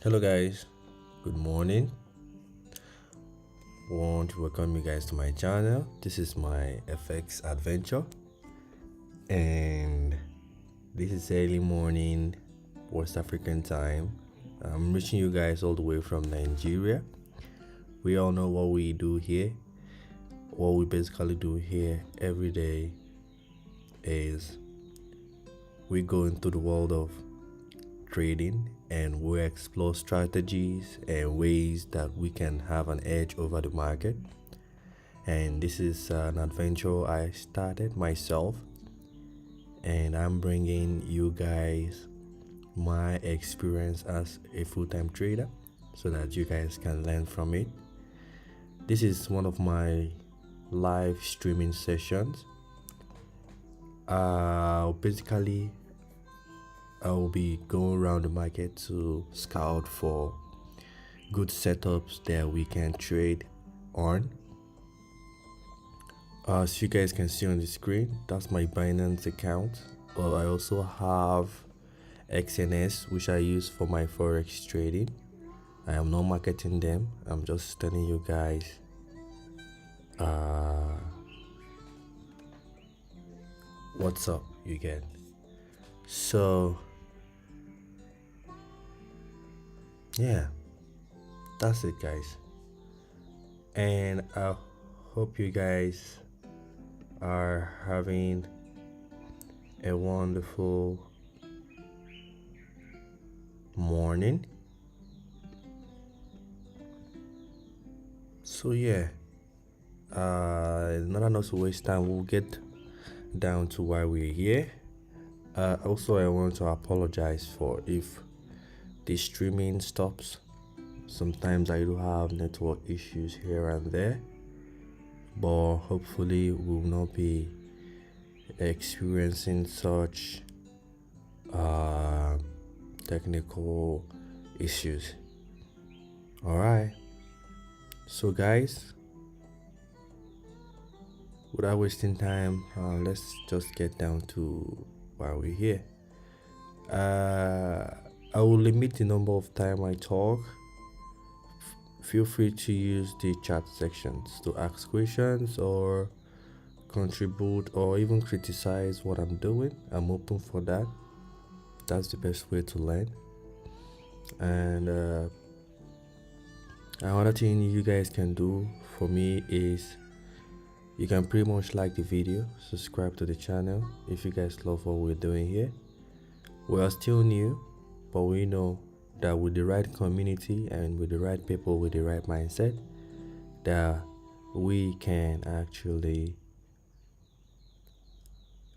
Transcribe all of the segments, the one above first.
Hello, guys. Good morning. Want to welcome you guys to my channel. This is my FX adventure, and this is early morning West African time. I'm reaching you guys all the way from Nigeria. We all know what we do here. What we basically do here every day is we go into the world of trading and we explore strategies and ways that we can have an edge over the market. And this is an adventure I started myself, and I'm bringing you guys my experience as a full-time trader so that you guys can learn from it. This is one of my live streaming sessions. Basically, I will be going around the market to scout for good setups that we can trade on. As you guys can see on the screen, that's my Binance account. But I also have XNS, which I use for my Forex trading. I am not marketing them. I'm just telling you guys what's up, you get. So yeah, that's it, guys. And I hope you guys are having a wonderful morning. So yeah, not to waste time, we'll get down to why we're here. Also, I want to apologize for if the streaming stops. Sometimes I do have network issues here and there, but hopefully we will not be experiencing such technical issues. All right, so guys, without wasting time, let's just get down to why we're here. I will limit the number of time I talk. Feel free to use the chat sections to ask questions or contribute or even criticize what I'm doing. I'm open for that. That's the best way to learn. And another thing you guys can do for me is you can pretty much like the video, subscribe to the channel if you guys love what we're doing here. We are still new, but we know that with the right community and with the right people with the right mindset, that we can actually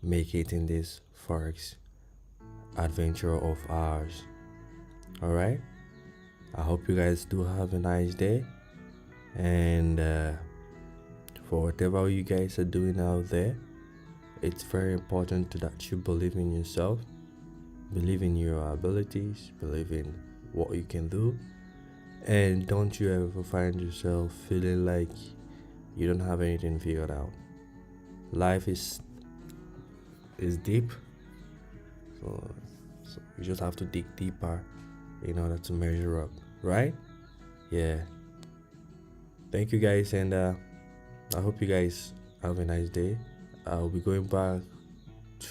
make it in this Forex adventure of ours. All right, I hope you guys do have a nice day, and for whatever you guys are doing out there, it's very important that you believe in yourself, believe in your abilities, believe in what you can do, and don't you ever find yourself feeling like you don't have anything figured out. Life is deep, so you just have to dig deeper in order to measure up, right? Yeah, thank you guys, and I hope you guys have a nice day. I'll be going back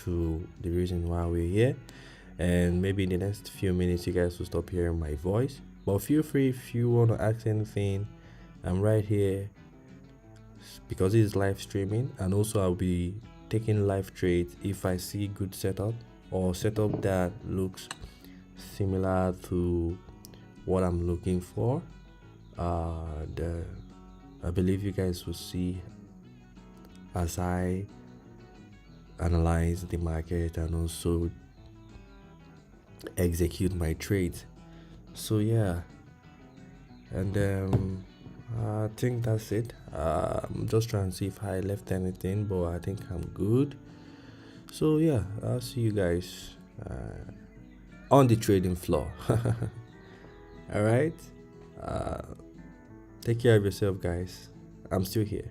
to the reason why we're here, and maybe in the next few minutes you guys will stop hearing my voice, but feel free if you want to ask anything. I'm right here because it's live streaming, and also I'll be taking live trades if I see good setup or setup that looks similar to what I'm looking for. I believe you guys will see as I analyze the market and also execute my trades. So yeah, and I think that's it. I'm just trying to see if I left anything, but I think I'm good. So yeah, I'll see you guys on the trading floor. All right, take care of yourself, guys. I'm still here.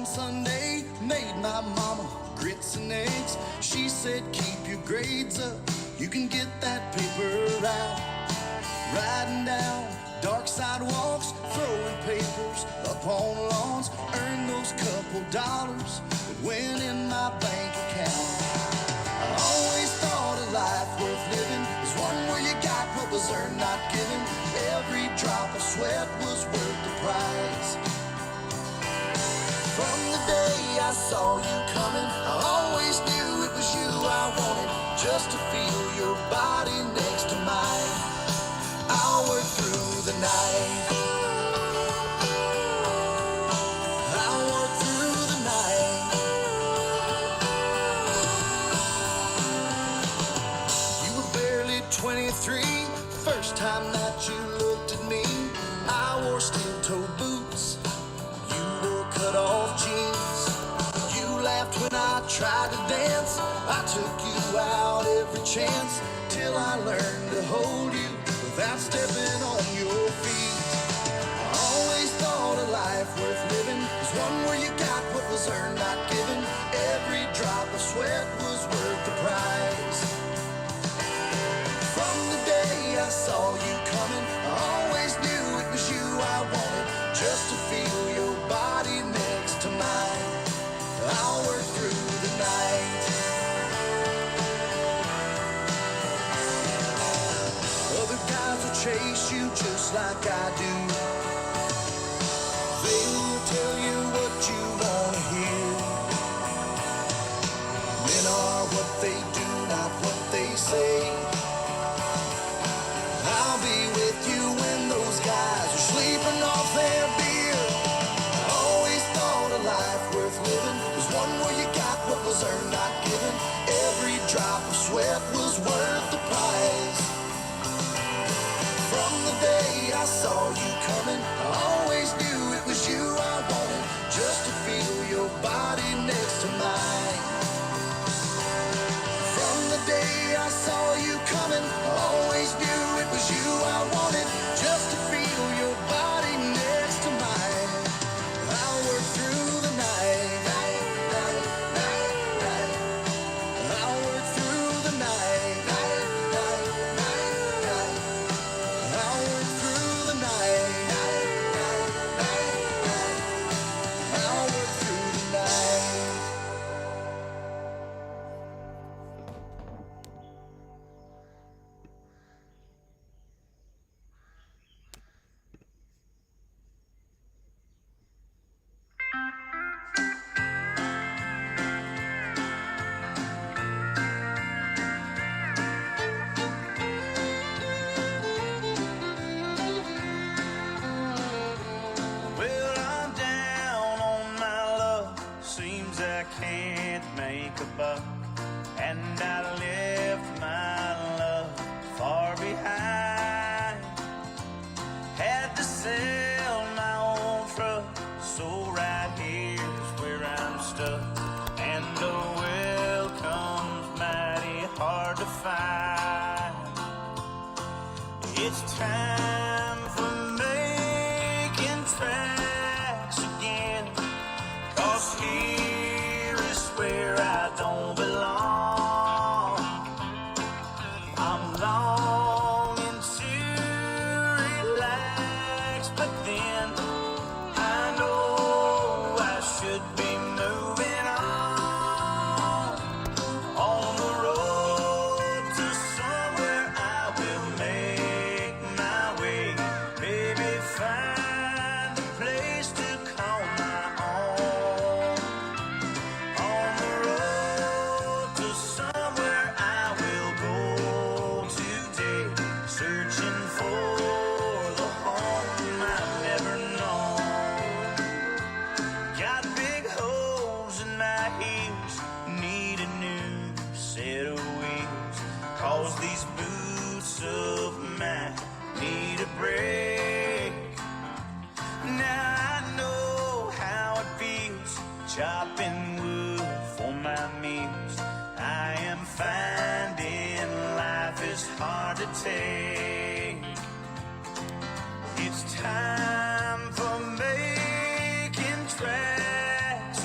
One Sunday, made my mama grits and eggs. She said, keep your grades up, you can get that paper out. Riding down dark sidewalks, throwing papers up on lawns. Earned those couple dollars that went in my bank account. I always thought a life worth living is one where you got what was earned, not given. Every drop of sweat was worth the price. From the day I saw you coming, I always knew it was you I wanted, just to feel your body next to mine. I'll work through the night. I'll work through the night. You were barely 23, first time that you looked at me. I wore steel-toed boots, you wore cut-off jeans. You laughed when I tried to dance, I took you out every chance, till I learned to hold you without stepping on your feet. I always thought a life worth living is one where you got what was earned, not given. Every drop of sweat was worth the price. From the day I saw you coming, I always knew it was you I wanted, just to feel your body next to mine. I'll work through the night. Other guys will chase you just like I do. They will tell you what you want to hear. Men are what they do, not what they say. I'll be with you when those guys are sleeping off their beer. I always thought a life worth living was one where you got what was earned, not given. Every drop of sweat was worth the price. From the day I saw you coming, I always knew it was you I wanted, just to feel your body next to mine. From the day I saw you coming, I always knew it was you I wanted, just to feel your body next to mine. I'll work through the night. I'll work through the night. I'll work through the night. I'll work through the night. Well, I'm down on my luck. Seems I can't make a buck, and I left my love far behind. Had to sell my old truck, so right here's where I'm stuck. And the welcome's mighty hard to find. It's time for making tracks again, 'cause here is where I don't belong. I'm longing to relax, but then I know I should be moving on the road to somewhere I will make my way. Maybe find a place to call my own. On the road to somewhere I will go today, searching for the home I've never known. Got big holes in my heels, need a new set of wheels, 'cause these boots of mine need a break. Now I know how it feels, chopping wood for my meals. I am finding life is hard to take. It's time for making tracks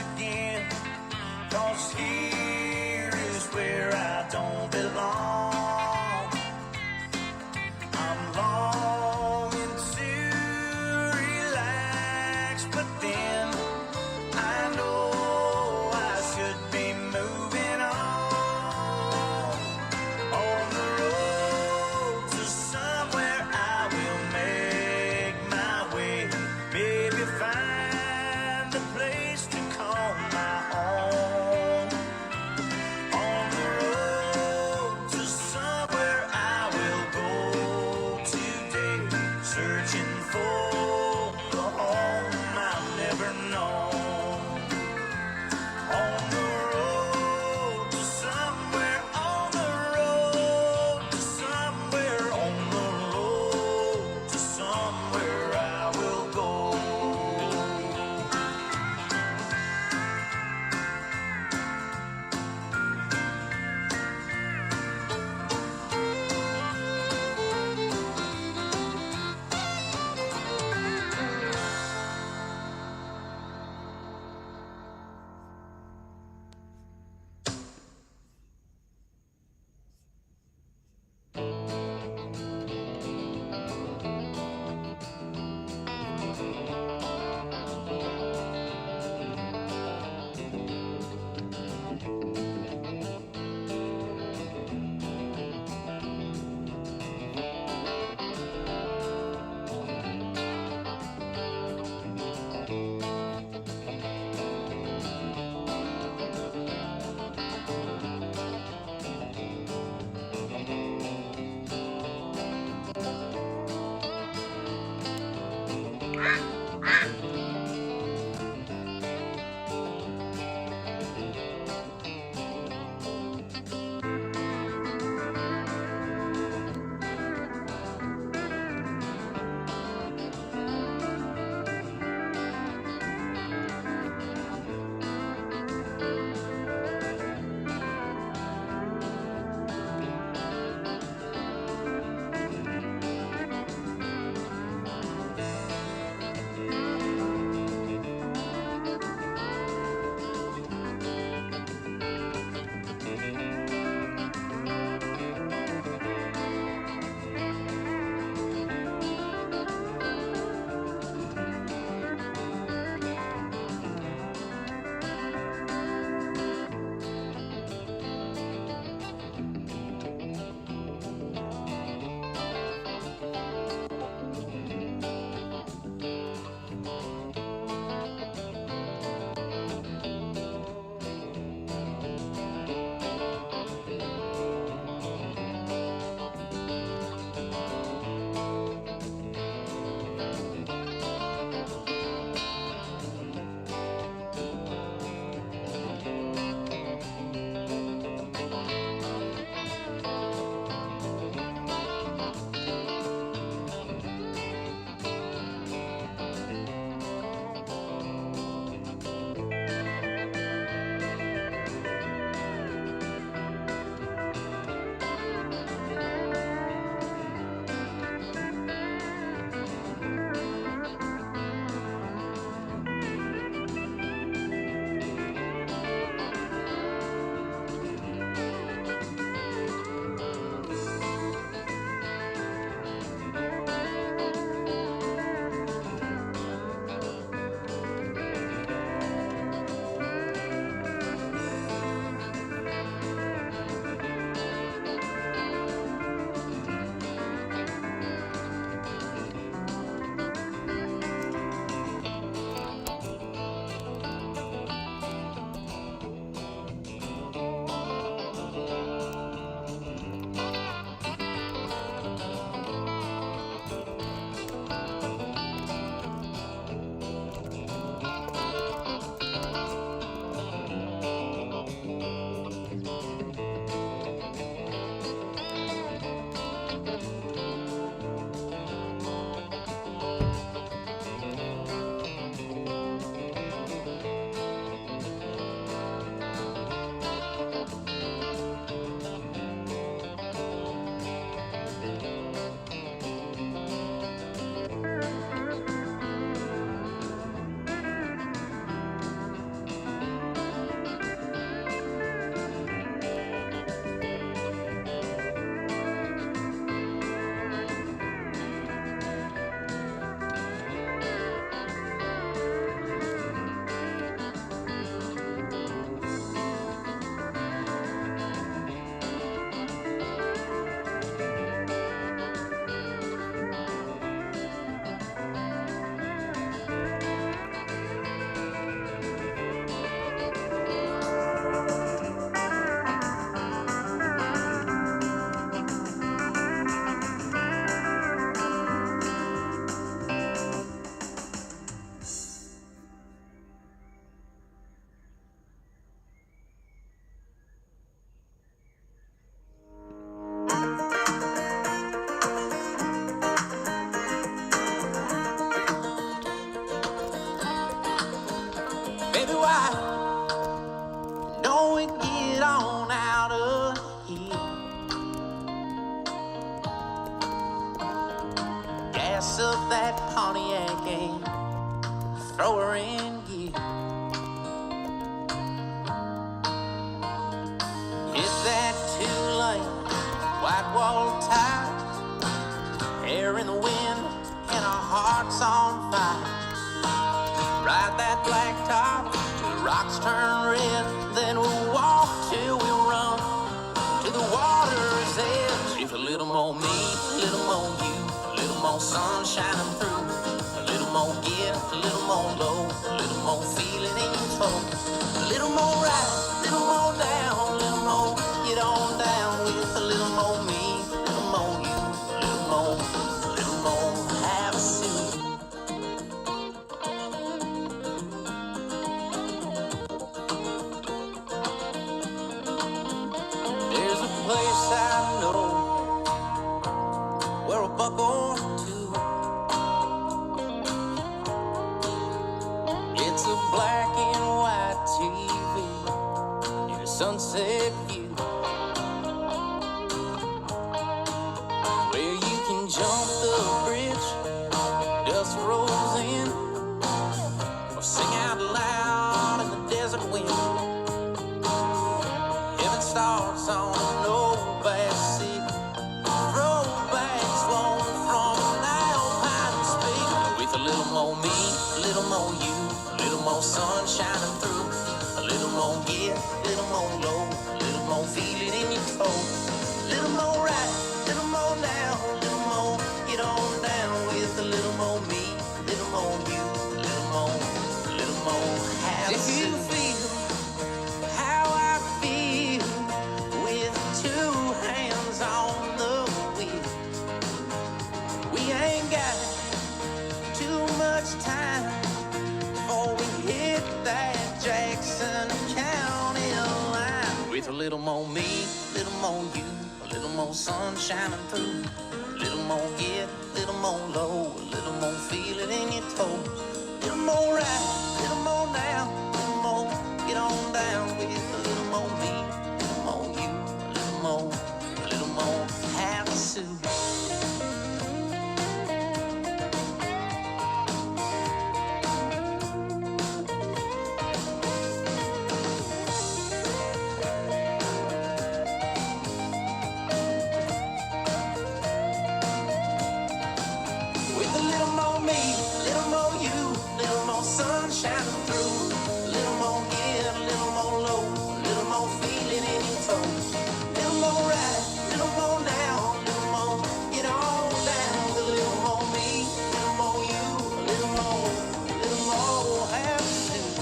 right. Know we get on out of here. Gas up that Pontiac and throw her in gear. Hit that two-lane, white wall tires, hair in the wind and our hearts on fire. Ride that black top till the rocks turn red, then we'll walk till we run to the water's edge. If a little more me, a little more you, a little more sun shining through, a little more give, a little more low, a little more feeling in your toe, a little more right, a little more down, a little more get on down with a little more me, a little more you, a little more have a seat. There's a place I know where a buck or two. It's a black and white TV in a sunset view, where you can jump the bridge, dust rolls in, or sing out loud in the desert wind. Heaven starts on an old backseat, throwbacks flown from an alpine speak. With a little more me, a little more you, a little more sun shining through, a little more give, a little more low, a little more feeling in your toe, a little more right, a little more now, a little more get on down with a little more me, a little more you, a little more have. If you feel how I feel with two hands on the wheel, we ain't got too much time before we hit that Jackson County line. With a little more me, a little more you, a little more sun shining through, a little more get, a little more low, a little more feeling in your toe, a little more right, a little more now, a little more get on down with a little more me, a little more you, a little more have a suit. With a little more me, a little more you, a little more sun shining through, a little more give, a little more low, a little more feeling in your toe, a little more right, a little more now, a little more get on down with a little more me, a little more you, a little more have a suit.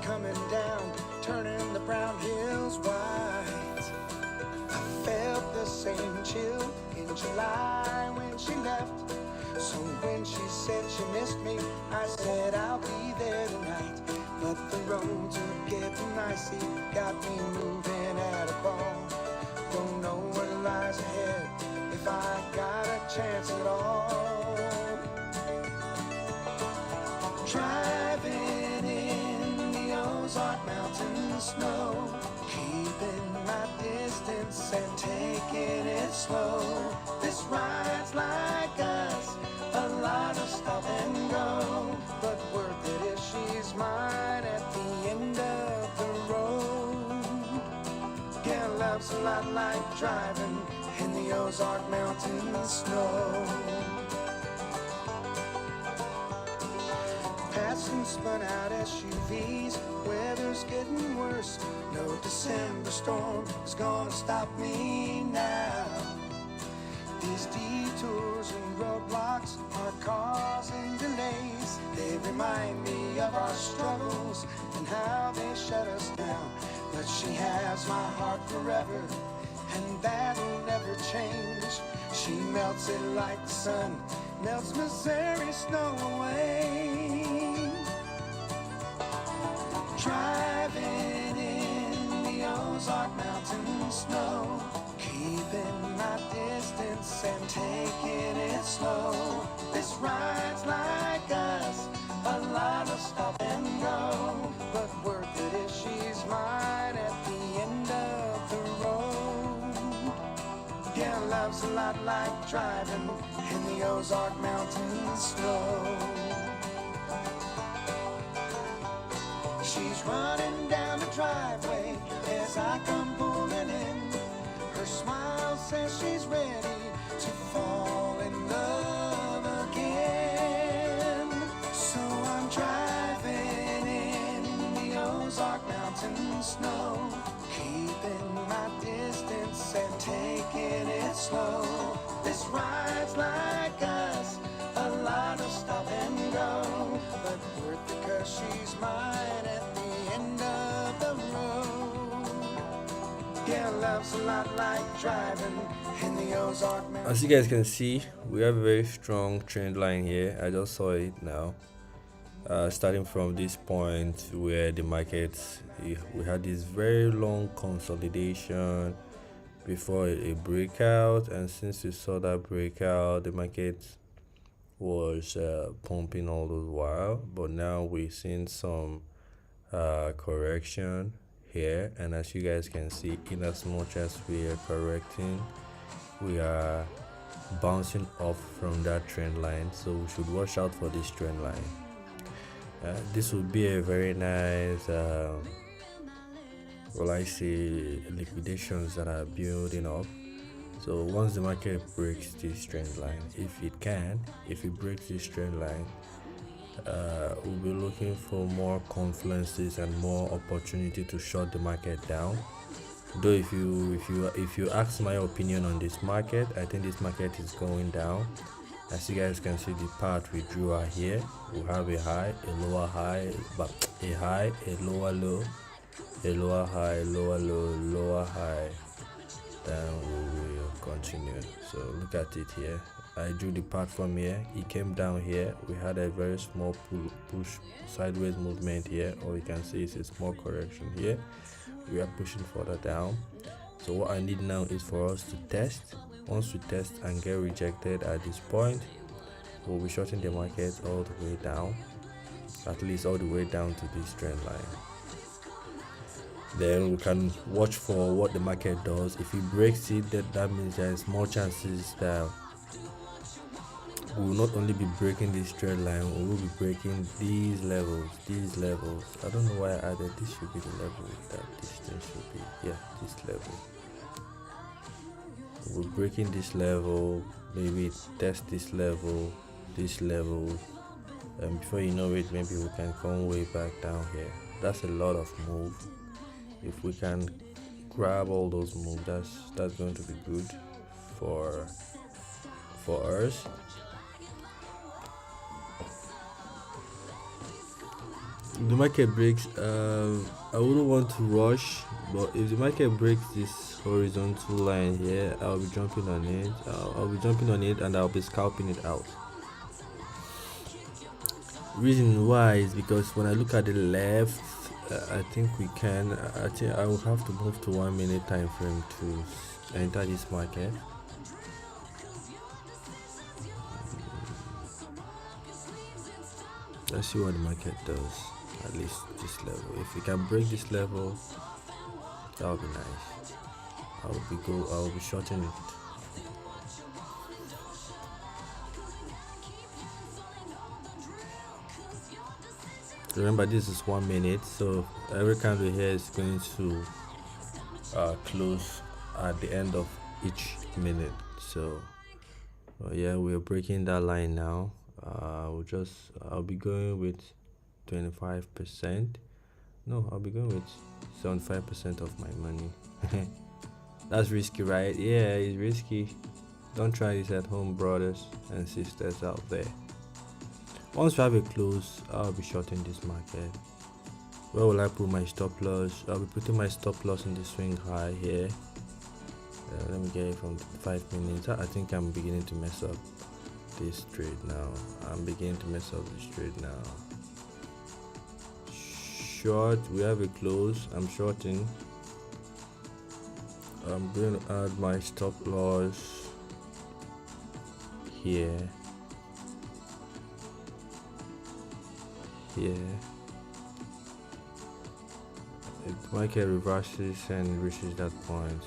coming down, turning the brown hills white. I felt the same chill in July when she left. So when she said she missed me, I said I'll be there tonight. But the roads are getting icy, got me moving at a ball. Don't know what lies ahead, if I got a chance at all. Driving in the Ozark Mountain snow, keeping my distance and taking it slow. This ride's like us, a lot of stop and go, but worth it if she's mine at the end of the road. Yeah, love's a lot like driving in the Ozark Mountain snow. Passing spun out SUVs, weather's getting worse. No December storm is gonna stop me now. These detours and roadblocks are causing delays. They remind me of our struggles and how they shut us down. But she has my heart forever, and that'll never change. She melts it like the sun, melts Missouri snow away. Driving in the Ozark Mountain snow, keeping my distance and taking it slow. This ride's like us, a lot of stop and go, but worth it if she's mine at the end of the road. Yeah, love's a lot like driving in the Ozark Mountain snow. She's running down the driveway as I come pulling in. Her smile says she's ready to fall in love again. So I'm driving in the Ozark Mountain snow, keeping my distance and taking it slow. This ride's like us, a lot of stop and go, but worth it 'cause she's mine at the end of the road. Yeah, love's a lot like driving in the Ozark Mountains. As you guys can see, we have a very strong trend line here. I just saw it now. Starting from this point where the market, we had this very long consolidation before a breakout, and since we saw that breakout, the market was pumping all the while, but now we're seeing some correction here, and as you guys can see, in as much as we are correcting, we are bouncing off from that trend line, so we should watch out for this trend line. This would be a very nice liquidations that are building up. So once the market breaks this trend line, if it breaks this trend line, we'll be looking for more confluences and more opportunity to short the market down. Though if you ask my opinion on this market, I think this market is going down. As you guys can see, the path we drew out here, we have a high, a lower high, but a high, a lower low, a lower high, lower low, lower high. Then we will continue. So look at it here. I drew the path from here. It came down here. We had a very small push sideways movement here, or you can see it's a small correction here. We are pushing further down. So what I need now is for us to test. Once we test and get rejected at this point, we'll be shorting the market all the way down, at least all the way down to this trend line. Then we can watch for what the market does. If it breaks it, that means there's more chances that we will not only be breaking this trend line, we will be breaking these levels. I don't know why I added this. Should be the level that this thing should be. Yeah, this level. We're breaking this level, maybe test this level, and before you know it, maybe we can come way back down here. That's a lot of move. If we can grab all those moves, that's going to be good for us. If the market breaks, I wouldn't want to rush, but if the market breaks this horizontal line here, I'll be jumping on it. I'll be jumping on it and I'll be scalping it out. Reason why is because when I look at the left, I think we can. I think I will have to move to 1 minute time frame to enter this market. Let's see what the market does. At least this level. If we can break this level, that would be nice. I will be shorting it. Remember, this is 1 minute, so every candle here is going to close at the end of each minute. So yeah, we're breaking that line now. I'll be going with 25%. No, I'll be going with 75% of my money. That's risky, right? Yeah, it's risky. Don't try this at home, brothers and sisters out there. Once we have a close, I'll be shorting this market. Where will I put my stop loss? I'll be putting my stop loss in the swing high here. Let me get it from 5 minutes. I think I'm beginning to mess up this trade now. Short, we have a close. I'm shorting. I'm going to add my stop loss here. If the market reverses and reaches that point,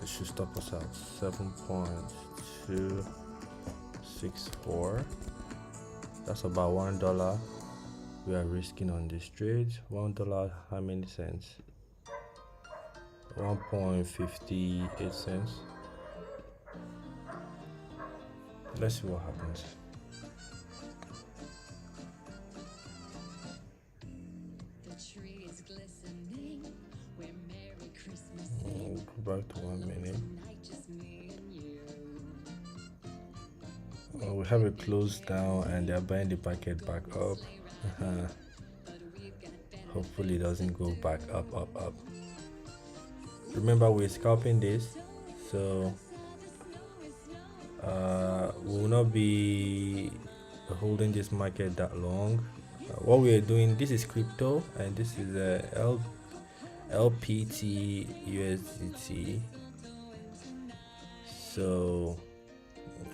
it should stop us out. 7.264. That's about $1 we are risking on this trade. $1, how many cents? 1.58 cents. Let's see what happens. Back to 1 minute. We have a close down and they're buying the packet back up. Hopefully it doesn't go back up. Remember, we're scalping this, so we will not be holding this market that long. What we are doing, this is crypto and this is LPT USDT. So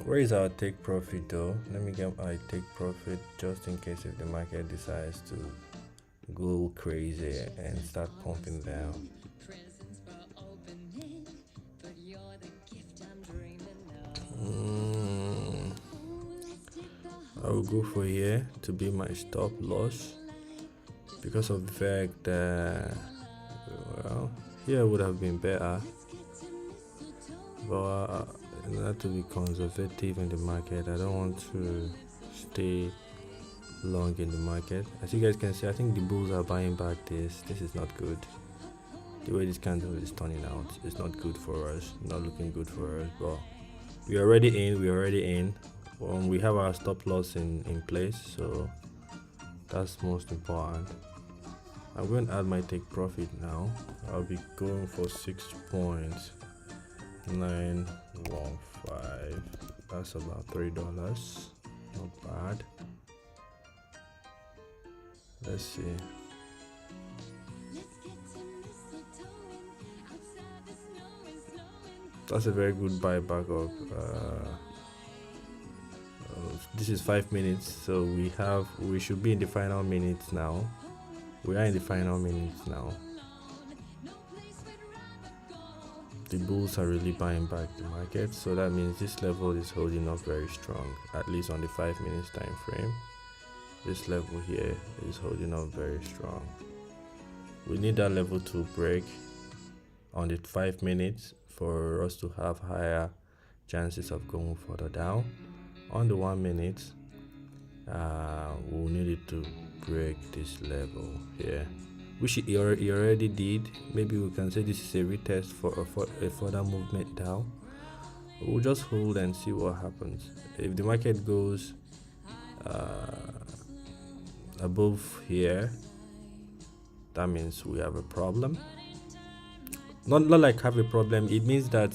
where is our take profit though? Let me get my take profit just in case if the market decides to go crazy and start pumping down. I will go for here to be my stop loss because of the fact that here would have been better, but in order to be conservative in the market, I don't want to stay long in the market. As you guys can see, I think the bulls are buying back this. This is not good. The way this candle is turning out, it's not good for us, not looking good for us, but we're already in. We have our stop loss in place, so that's most important. I'm going to add my take profit now. I'll be going for 6.915. That's about $3. Not bad. Let's see. That's a very good buyback of this is 5 minutes, so we should be in the final minutes now. We are in the final minutes now. The bulls are really buying back the market, so that means this level is holding up very strong, at least on the 5 minutes time frame. This level here is holding up very strong. We need that level to break on the 5 minutes for us to have higher chances of going further down. On the 1 minute, we'll need it to break this level here, which it already did. Maybe we can say this is a retest for a further movement down. We'll just hold and see what happens. If the market goes above here, that means we have a problem. Not like have a problem, it means that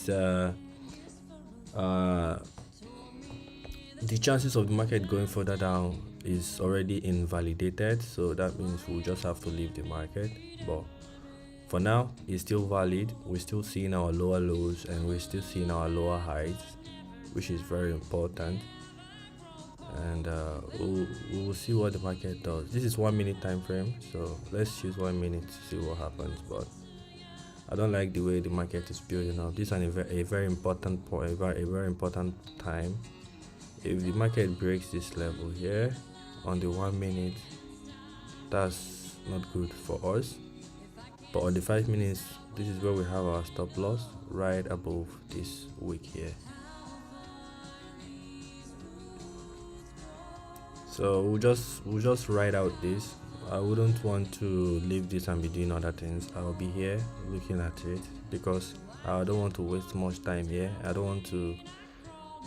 the chances of the market going further down is already invalidated, so that means we'll just have to leave the market. But for now, it's still valid. We're still seeing our lower lows and we're still seeing our lower highs, which is very important. And we'll see what the market does. This is 1 minute time frame, so let's choose 1 minute to see what happens. But I don't like the way the market is building up. This is a very important point, a very important time. If the market breaks this level here on the 1 minute, that's not good for us. But on the 5 minutes, this is where we have our stop loss right above this wick here. So we'll just ride out this. I wouldn't want to leave this and be doing other things. I'll be here looking at it because I don't want to waste much time here. I don't want to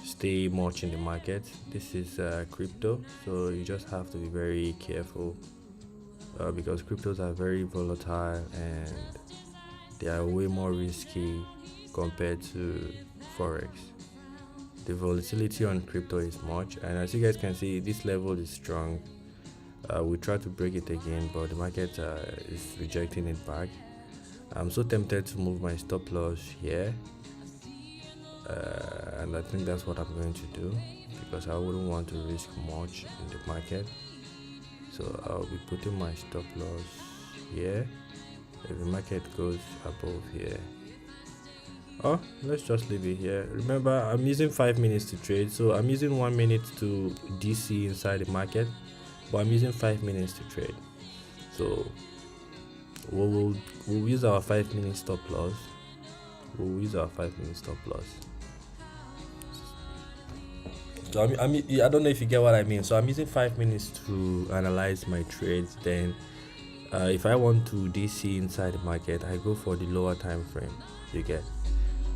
stay much in the market. This is crypto, so you just have to be very careful because cryptos are very volatile and they are way more risky compared to forex. The volatility on crypto is much, and as you guys can see, this level is strong. We try to break it again, but the market is rejecting it back. I'm so tempted to move my stop loss here, and I think that's what I'm going to do because I wouldn't want to risk much in the market. So I'll be putting my stop loss here if the market goes above here. Oh, let's just leave it here. Remember, I'm using 5 minutes to trade, so I'm using 1 minute to DC inside the market, but I'm using 5 minutes to trade. So we'll use our 5 minute stop loss. We'll use our 5 minute stop loss. So I don't know if you get what I mean. So I'm using 5 minutes to analyze my trades. Then if I want to DC inside the market, I go for the lower time frame. You get.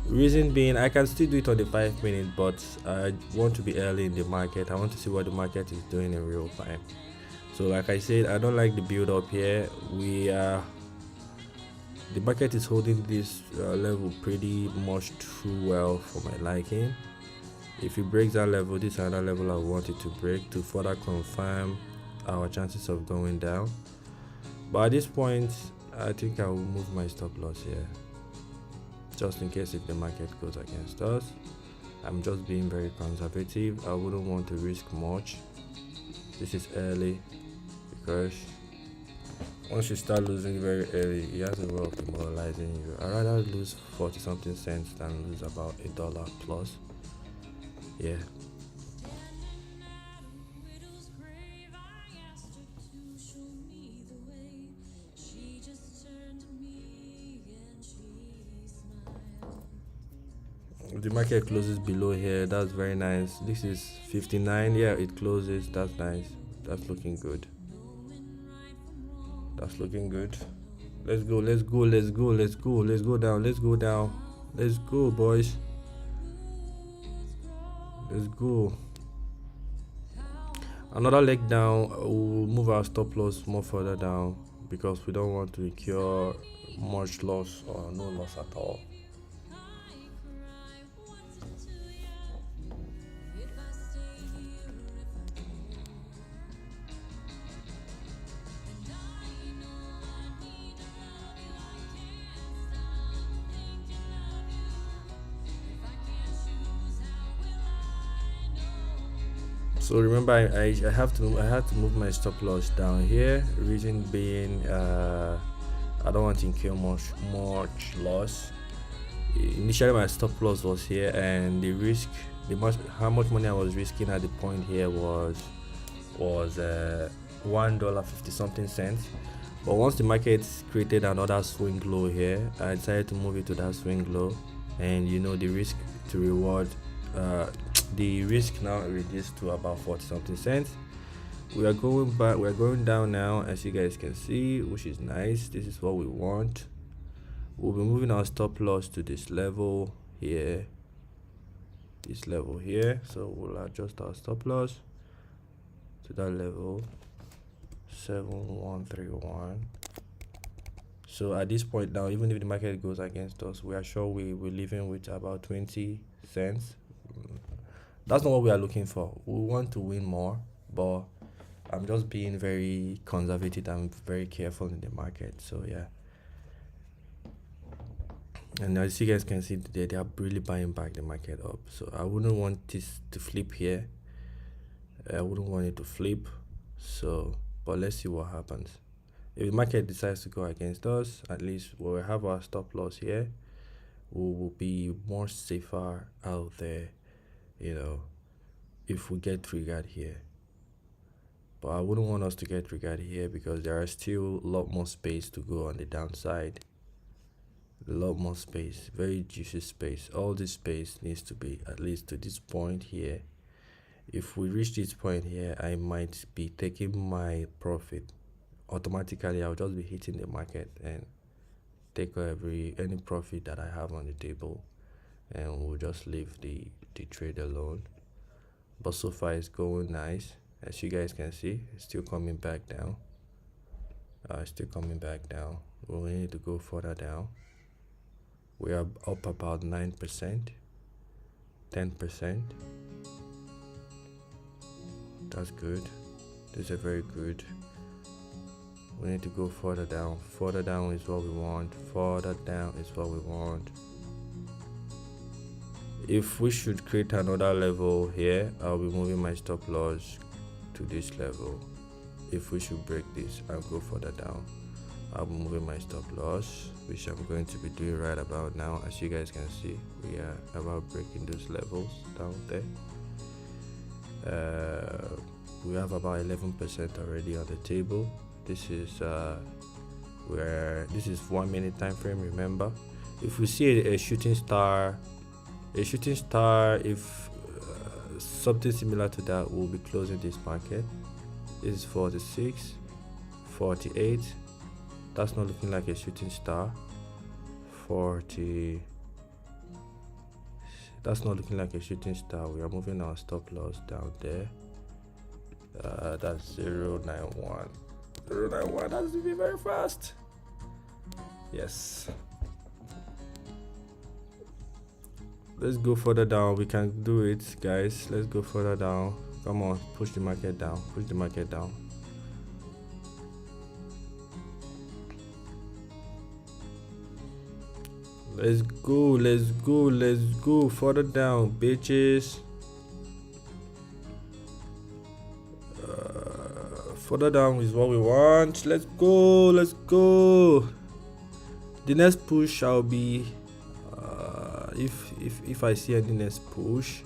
Reason being, I can still do it on the 5 minute, but I want to be early in the market. I want to see what the market is doing in real time. So like I said, I don't like the build up here. The market is holding this level pretty much too well for my liking. If it breaks that level, this is another level I want it to break to further confirm our chances of going down. But at this point, I think I will move my stop loss here, just in case if the market goes against us. I'm just being very conservative. I wouldn't want to risk much. This is early because once you start losing very early, it has a way of demoralizing you. I'd rather lose 40 something cents than lose about $1 plus. Yeah. The market closes below here. That's very nice. This is 59. Yeah, it closes. That's nice. That's looking good. That's looking good. Let's go. Let's go. Let's go. Let's go. Let's go down. Let's go down. Let's go, boys. Let's go. Another leg down. We'll move our stop loss more further down because we don't want to incur much loss or no loss at all. So remember, I had to move my stop loss down here. Reason being, I don't want to incur much loss. Initially, my stop loss was here, and the risk, how much money I was risking at the point here was $1.50 something cents. But once the market created another swing low here, I decided to move it to that swing low, and the risk to reward. The risk now reduced to about 40 something cents. We are going back, we are going down now, as you guys can see, which is nice. This is what we want. We'll be moving our stop loss to this level here, so we'll adjust our stop loss to that level. 7131. So at this point now, even if the market goes against us, we are sure we're leaving with about 20 cents. That's not what we are looking for. We want to win more, but I'm just being very conservative and very careful in the market. So yeah. And as you guys can see, they are really buying back the market up. So I wouldn't want this to flip here. I wouldn't want it to flip. So, but let's see what happens. If the market decides to go against us, at least we'll have our stop loss here. We will be more safer out there, you know, if we get triggered here. But I wouldn't want us to get triggered here because there are still a lot more space to go on the downside. A lot more space, very juicy space. All this space needs to be at least to this point here. If we reach this point here, I might be taking my profit. Automatically, I'll just be hitting the market and take any profit that I have on the table, and we'll just leave the trade alone. But so far it's going nice. As you guys can see, it's still coming back down. Still coming back down. We need to go further down. We are up about 9%, 10%. That's good. This is very good. We need to go further down. Further down is what we want. Further down is what we want. If we should create another level here, I'll be moving my stop loss to this level. If we should break this and go further down, I'll be moving my stop loss, which I'm going to be doing right about now. As you guys can see, we are about breaking those levels down there. We have about 11% already on the table. This is this is 1 minute time frame. Remember, if we see a shooting star, if something similar to that, we'll be closing this market. This is 46, 48. That's not looking like a shooting star. 40. That's not looking like a shooting star. We are moving our stop loss down there. That's 091. 091. That's to be very fast. Yes. Let's go further down. We can do it, guys. Let's go further down. Come on, push the market down. Push the market down. Let's go, let's go, let's go. Further down, bitches. Further down is what we want. Let's go, let's go. The next push shall be if I see any next push,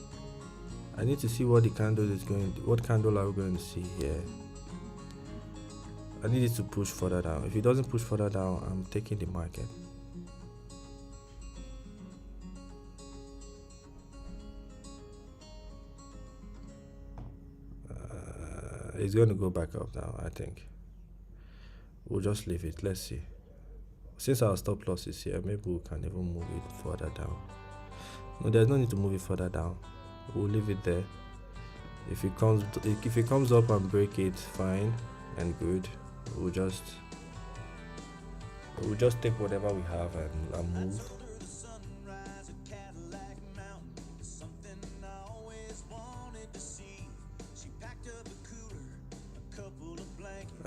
I need to see what the candle is going to, what candle are we going to see here. I need it to push further down. If it doesn't push further down, I'm taking the market. It's going to go back up now. I think we'll just leave it. Let's see. Since our stop loss is here, maybe we can even move it further down. No, there's no need to move it further down. We'll leave it there. If it comes up and break it, fine and good. We'll just take whatever we have and move.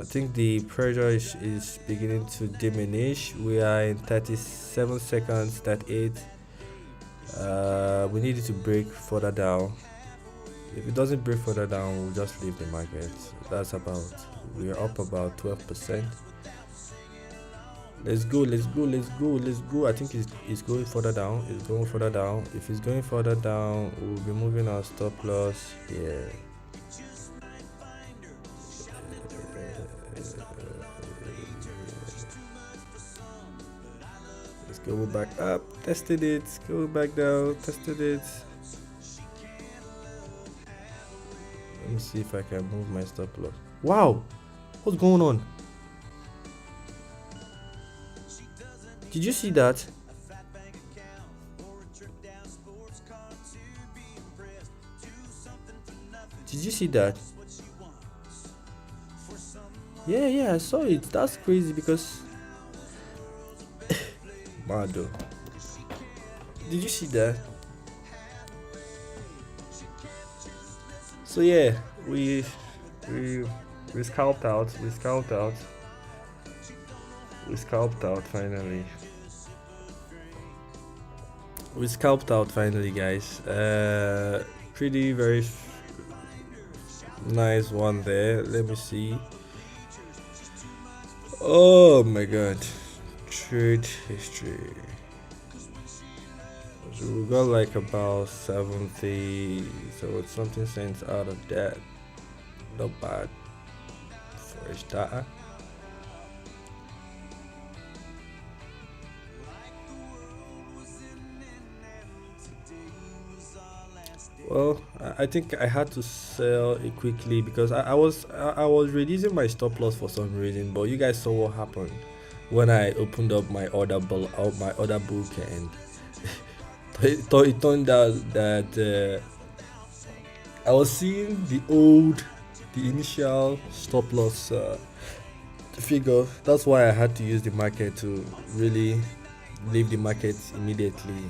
I think the pressure is beginning to diminish. We are in 37 seconds, 38. We need it to break further down. If it doesn't break further down, we'll just leave the market. That's about, we are up about 12%. Let's go, let's go, let's go, let's go. I think it's going further down. It's going further down. If it's going further down, we'll be moving our stop loss here. Let's go back up, tested it, go back down, tested it. Let me see if I can move my stop loss. Wow, what's going on? Did you see that? Did you see that? Yeah, I saw it. That's crazy because Mado. Did you see that? So yeah, we we scalped out. We scalped out finally. We scalped out finally, guys. Pretty very nice one there. Let me see. Oh my god. Trade history. So we got like about 70. So it's something cents out of that. Not bad for a starter. Well, I think I had to sell it quickly because I was reducing my stop loss for some reason, but you guys saw what happened when I opened up my my order book, and it turned out that I was seeing the initial stop loss figure. That's why I had to use the market to really leave the market immediately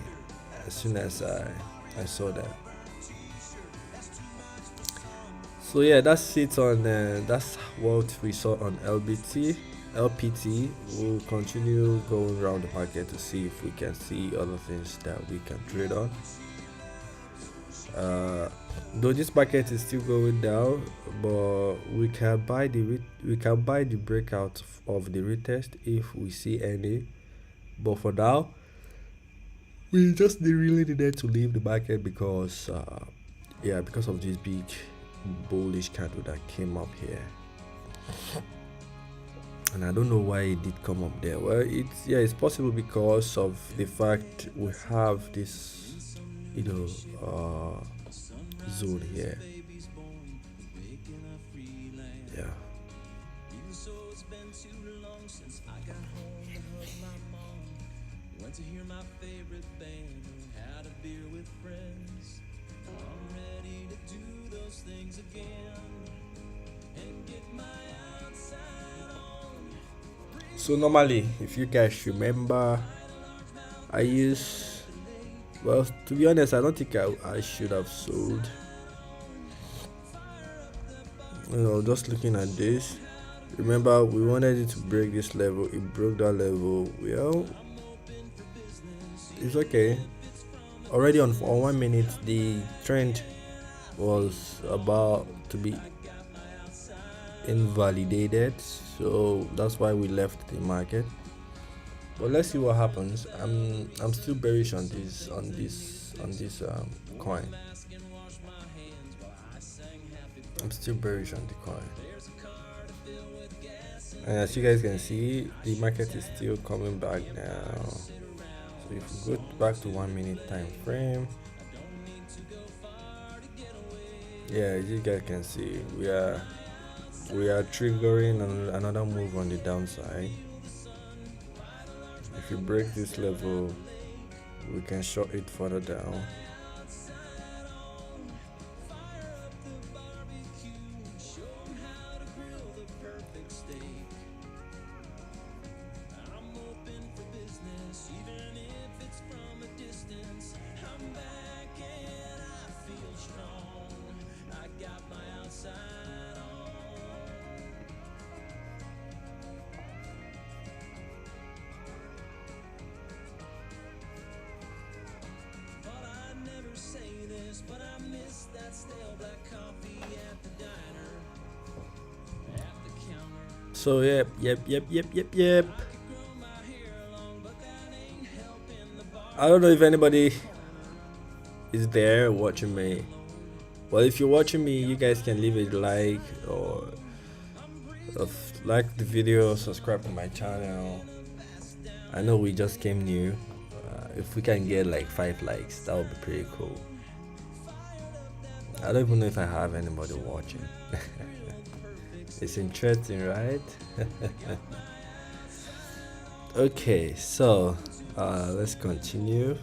as soon as I saw that. So yeah, that's it on that's what we saw on LPT. We'll continue going around the market to see if we can see other things that we can trade on. Though this market is still going down, but we can buy the breakout of the retest if we see any. But for now, we just really needed to leave the market because because of this big bullish candle that came up here, and I don't know why it did come up there. Well, it's possible because of the fact we have this zone here. Yeah. To hear my favorite band, had a beer with friends. I'm ready to do those things again and get my outside on. So normally, if you guys remember, I use, well, to be honest, I don't think I should have sold. Just looking at this, remember we wanted it to break this level. It broke that level. Well, it's okay. Already on 1 minute, the trend was about to be invalidated, so that's why we left the market. But let's see what happens. I'm still bearish on this coin. I'm still bearish on the coin. And as you guys can see, the market is still coming back now. So if we go back to 1 minute time frame, yeah, as you guys can see, we are triggering another move on the downside. If you break this level, we can short it further down. But I miss that stale black coffee at the diner. At the counter. So yep. I don't know if anybody is there watching me. Well, if you're watching me, you guys can leave a like or like the video, subscribe to my channel. I know we just came new. If we can get like 5 likes, that would be pretty cool. I don't even know if I have anybody watching. It's interesting, right? Okay, so let's continue.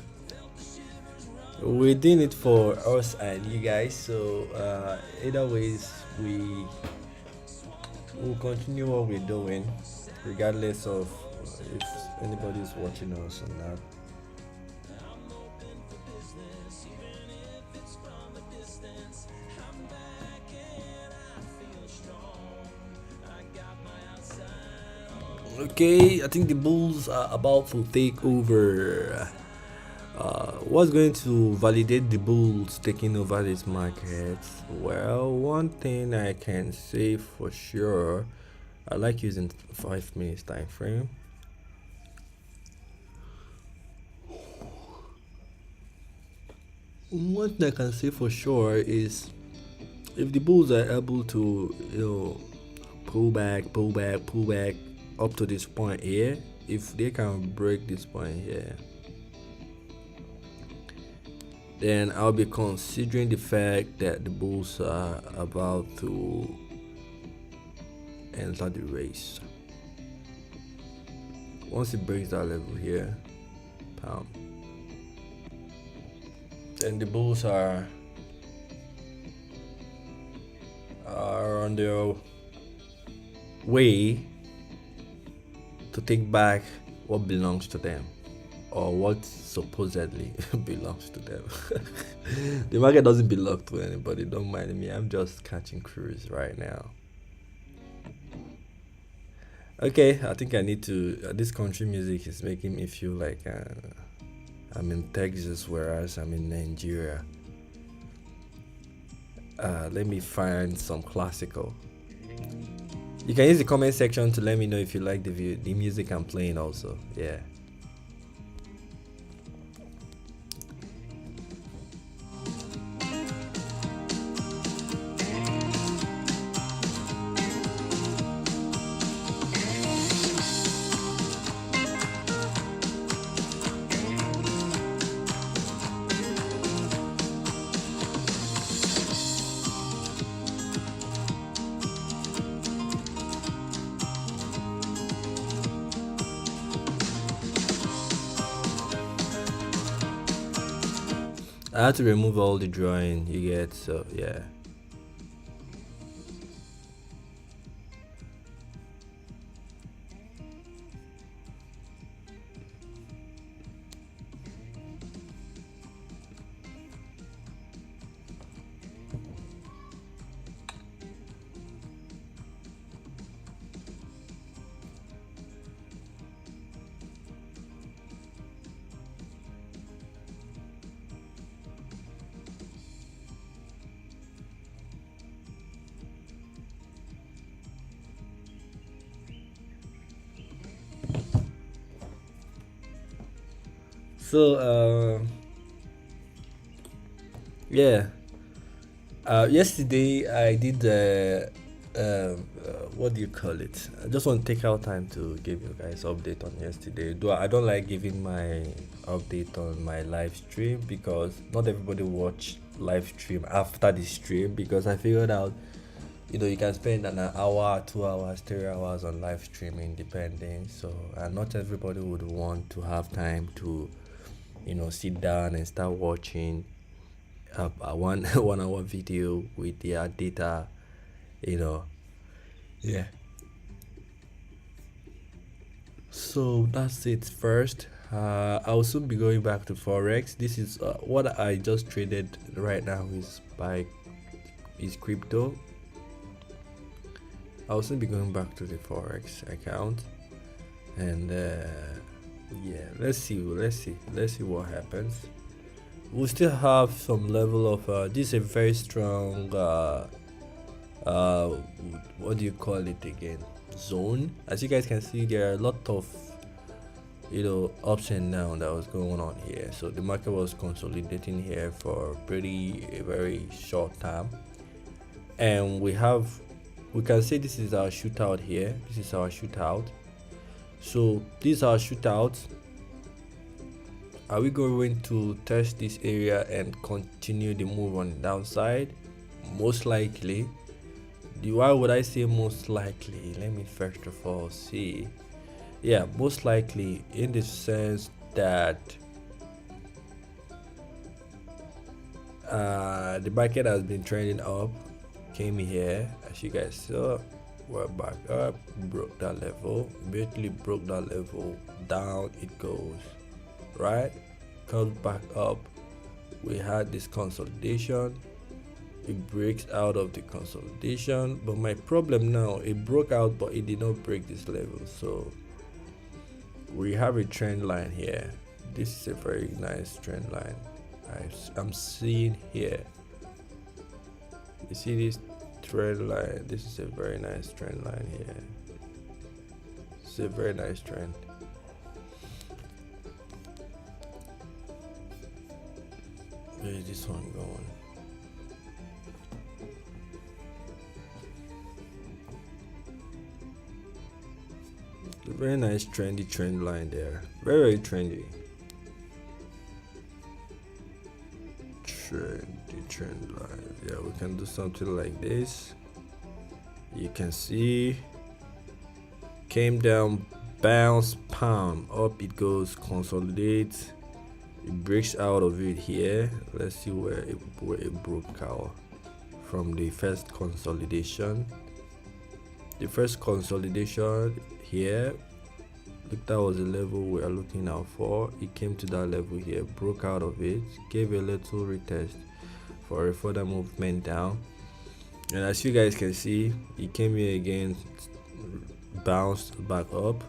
We're doing it for us and you guys, so either ways we'll continue what we're doing, regardless of if anybody's watching us or not. Okay, I think the Bulls are about to take over. What's going to validate the Bulls taking over this market? Well, one thing I can say for sure, I like using 5 minutes time frame. One thing I can say for sure is if the Bulls are able to, pull back, up to this point here, if they can break this point here, then I'll be considering the fact that the Bulls are about to enter the race. Once it breaks that level here, then the Bulls are on their way to take back what belongs to them, or what supposedly belongs to them. The market doesn't belong to anybody, don't mind me, I'm just catching cruise right now. Okay, I think I need to, this country music is making me feel like I'm in Texas, whereas I'm in Nigeria. Let me find some classical. You can use the comment section to let me know if you like the music I'm playing also. Yeah. I had to remove all the drawing you get, so yeah. So yeah, yesterday I did what do you call it? I just want to take out time to give you guys update on yesterday. Though I don't like giving my update on my live stream because not everybody watch live stream after the stream, because I figured out you can spend an hour, 2 hours, 3 hours on live streaming depending. So and not everybody would want to have time to sit down and start watching a 1 1 hour video with their data. Yeah, so that's it. First, I'll soon be going back to Forex. This is what I just traded right now is crypto. I'll soon be going back to the Forex account, and yeah, let's see what happens. We'll still have some level of this is a very strong what do you call it again, zone. As you guys can see, there are a lot of ups and downs that was going on here. So the market was consolidating here for a very short time, and we can say this is our shootout here. This is our shootout. So these are shootouts. Are we going to test this area and continue the move on the downside? Most likely. Why would I say most likely? Let me first of all see. Yeah, most likely in the sense that the market has been trending up, came here as you guys saw, we're back up, broke that level, immediately broke that level, down it goes, right? Comes back up, we had this consolidation, it breaks out of the consolidation, but my problem now, it broke out but it did not break this level. So we have a trend line here. This is a very nice trend line I'm seeing here. You see this trend line? This is a very nice trend line here. It's a very nice trend. Where is this one going? A very nice trendy trend line there. Very trendy. Trend line. Yeah, we can do something like this. You can see came down, bounce, palm up it goes, consolidates, it breaks out of it here. Let's see where it broke out from the first consolidation. The first consolidation here, look, that was the level we are looking out for. It came to that level here, broke out of it, gave a little retest for a further movement down, and as you guys can see, it came here again, bounced back up.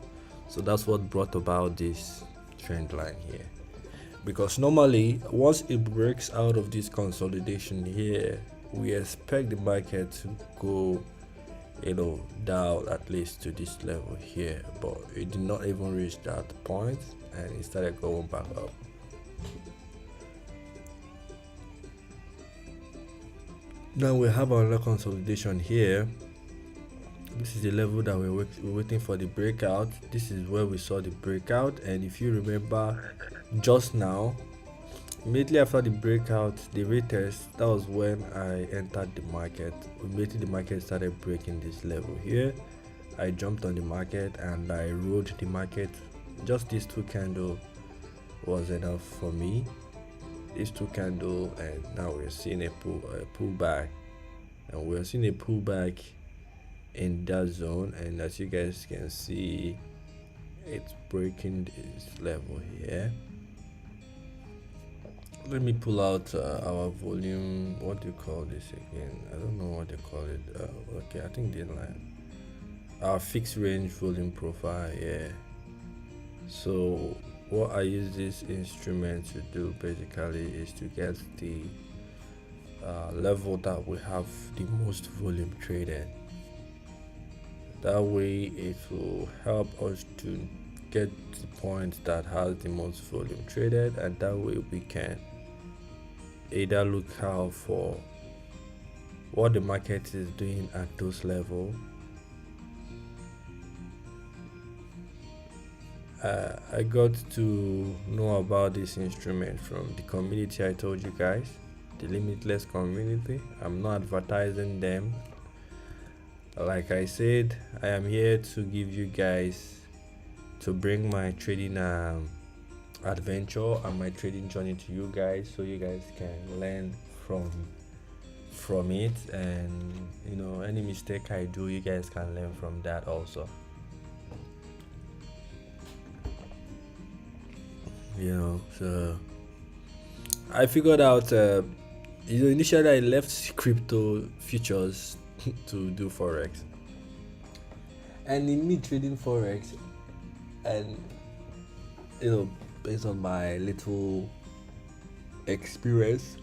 So that's what brought about this trend line here, because normally once it breaks out of this consolidation here, we expect the market to go, you know, down at least to this level here, but it did not even reach that point and it started going back up. Now we have another consolidation here. This is the level that we're waiting for the breakout. This is where we saw the breakout, and if you remember just now, immediately after the breakout, the retest, that was when I entered the market. Immediately the market started breaking this level here, I jumped on the market and I rode the market. Just these two candles was enough for me. These two candles, and now we're seeing a pullback, and we're seeing a pullback in that zone, and as you guys can see, it's breaking this level here. Let me pull out our volume, what do you call this again? I don't know what they call it. Okay, I think the line, our fixed range volume profile. Yeah, so what I use this instrument to do basically is to get the level that we have the most volume traded. That way it will help us to get the point that has the most volume traded, and that way we can either look out for what the market is doing at those levels. I got to know about this instrument from the community I told you guys, the Limitless community. I'm not advertising them. Like I said, I am here to give you guys, to bring my trading adventure and my trading journey to you guys, so you guys can learn from it, and you know, any mistake I do, you guys can learn from that also. You know, so I figured out, initially I left crypto futures to do Forex, and in me trading Forex, and you know, based on my little experience,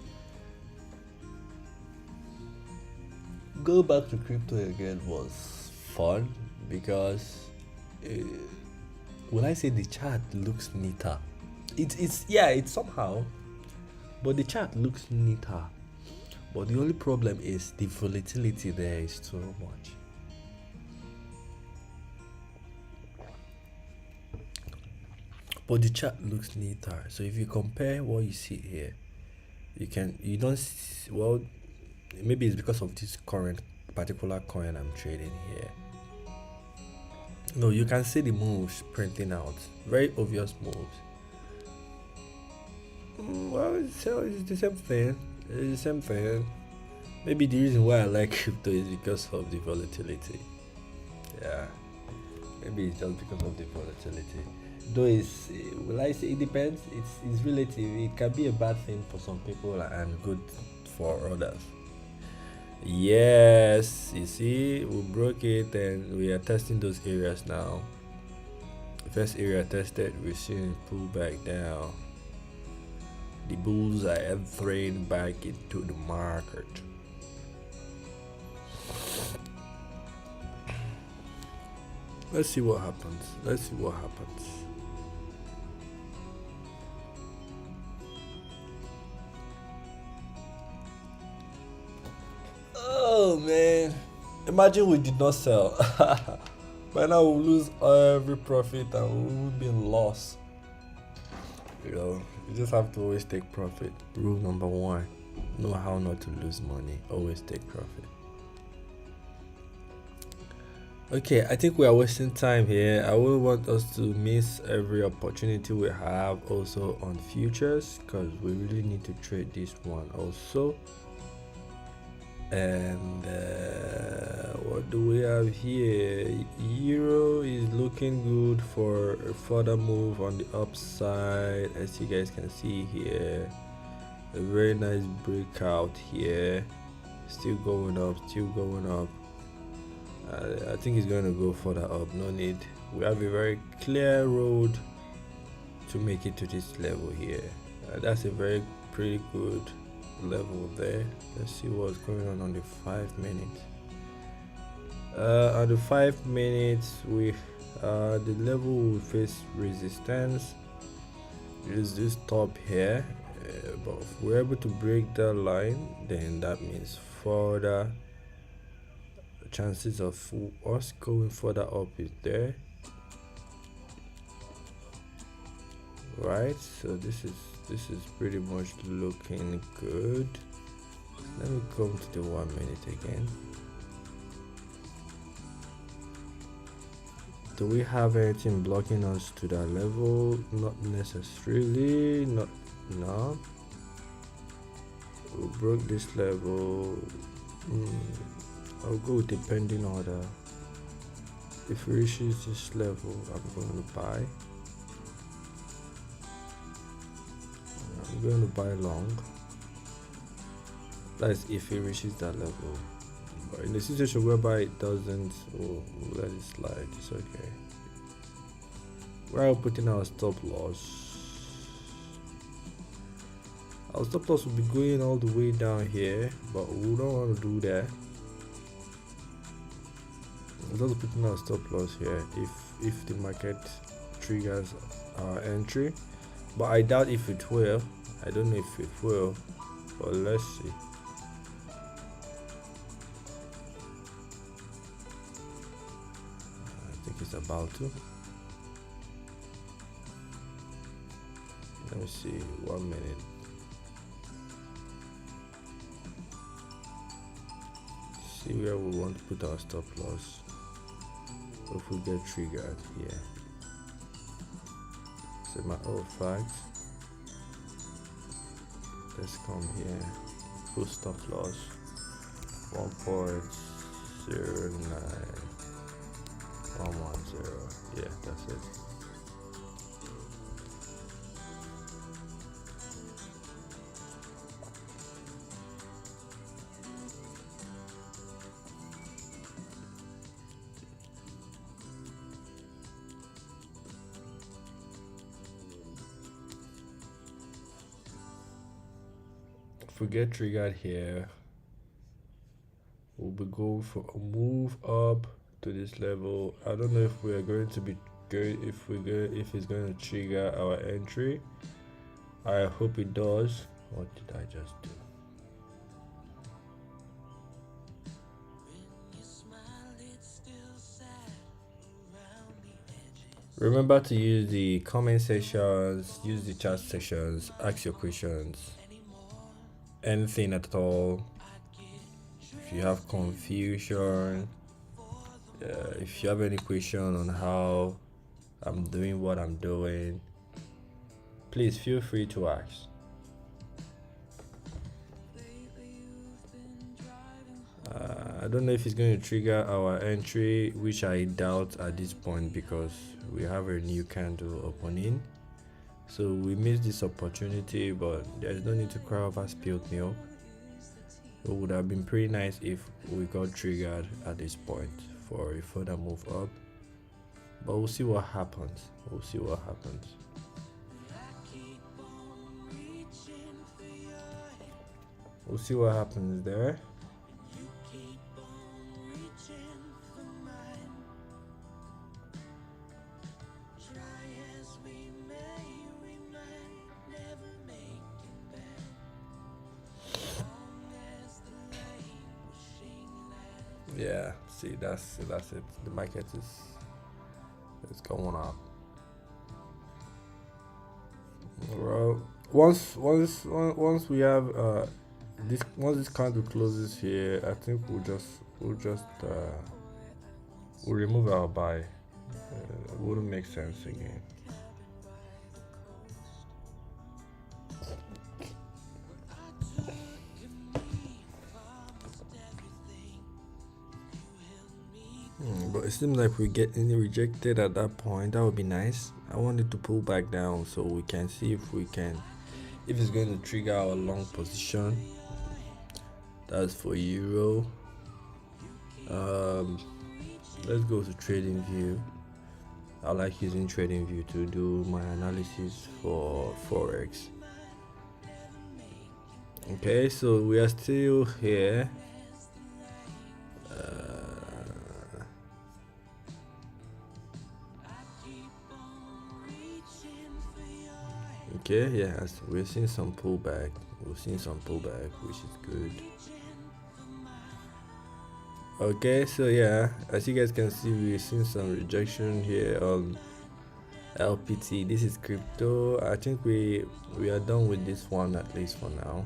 go back to crypto again was fun, because when I say the chart looks neater, it's somehow, but the chart looks neater, but the only problem is the volatility there is too much. But the chart looks neater. So if you compare what you see here, you don't see, well, maybe it's because of this current particular coin I'm trading here. No, you can see the moves printing out, very obvious moves. Well, it's the same thing. It's the same thing. Maybe the reason why I like crypto is because of the volatility. Yeah, maybe it's just because of the volatility. Though it's, will I say it depends? It's relative. It can be a bad thing for some people and good for others. Yes, you see, we broke it and we are testing those areas now. The first area tested, we're seeing it pull back down. The bulls are entering back into the market. Let's see what happens. Let's see what happens. Oh man, imagine we did not sell. By now we'll lose every profit and we will be in loss. You know, you just have to always take profit. Rule number one, know how not to lose money. Always take profit. Okay, I think we are wasting time here. I wouldn't want us to miss every opportunity we have also on futures, because we really need to trade this one also. And what do we have here? Euro is looking good for a further move on the upside, as you guys can see here. A very nice breakout here, still going up, still going up. I think it's going to go further up. No need, we have a very clear road to make it to this level here. That's a very pretty good level there. Let's see what's going on the 5 minutes. On the 5 minutes, we the level will face resistance. Is this top here, but if we're able to break that line, then that means further chances of us going further up is there, right? So this is pretty much looking good. Let me come to the 1 minute again. Do we have anything blocking us to that level? Not necessarily. No. We broke this level. I'll go with the pending order. If it reaches this level, I'm going to buy. I'm going to buy long. That's if it reaches that level. But in the situation whereby it doesn't, we'll let it slide. It's okay. We're putting our stop loss. Our stop loss will be going all the way down here, but we don't want to do that. We're just putting our stop loss here if the market triggers our entry, but I doubt if it will. I don't know if it will, but let's see. I think it's about to. Let me see, 1 minute. See where we want to put our stop loss. If we get triggered here. It's a matter of fact. Let's come here. Put stop loss 1.09110. Yeah, that's it. If we get triggered here, we'll be going for a move up to this level. I don't know if we are going to be good, if it's going to trigger our entry. I hope it does. What did I just do? Remember to use the comment sections, use the chat sections, ask your questions, anything at all. If you have confusion, if you have any question on how I'm doing what I'm doing, please feel free to ask. I don't know if it's going to trigger our entry, which I doubt at this point because we have a new candle opening. So we missed this opportunity, but there's no need to cry over spilled milk. It would have been pretty nice if we got triggered at this point for a further move up. But we'll see what happens. We'll see what happens. We'll see what happens there. Yeah, see, that's it. The market is going up. Well, once we have once this candle closes here, I think we'll remove our buy. It wouldn't make sense again. But it seems like we're getting rejected at that point. That would be nice. I wanted to pull back down so we can see if it's going to trigger our long position. That's for euro. Let's go to trading view. I like using trading view to do my analysis for forex. Okay, so we are still here. Okay, yeah, we're seeing some pullback. Which is good. Okay, so yeah, as you guys can see, we're seeing some rejection here on LPT. This is crypto. I think we are done with this one, at least for now.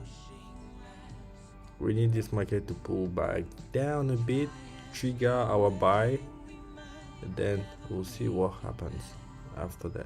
We need this market to pull back down a bit, trigger our buy, and then we'll see what happens after that.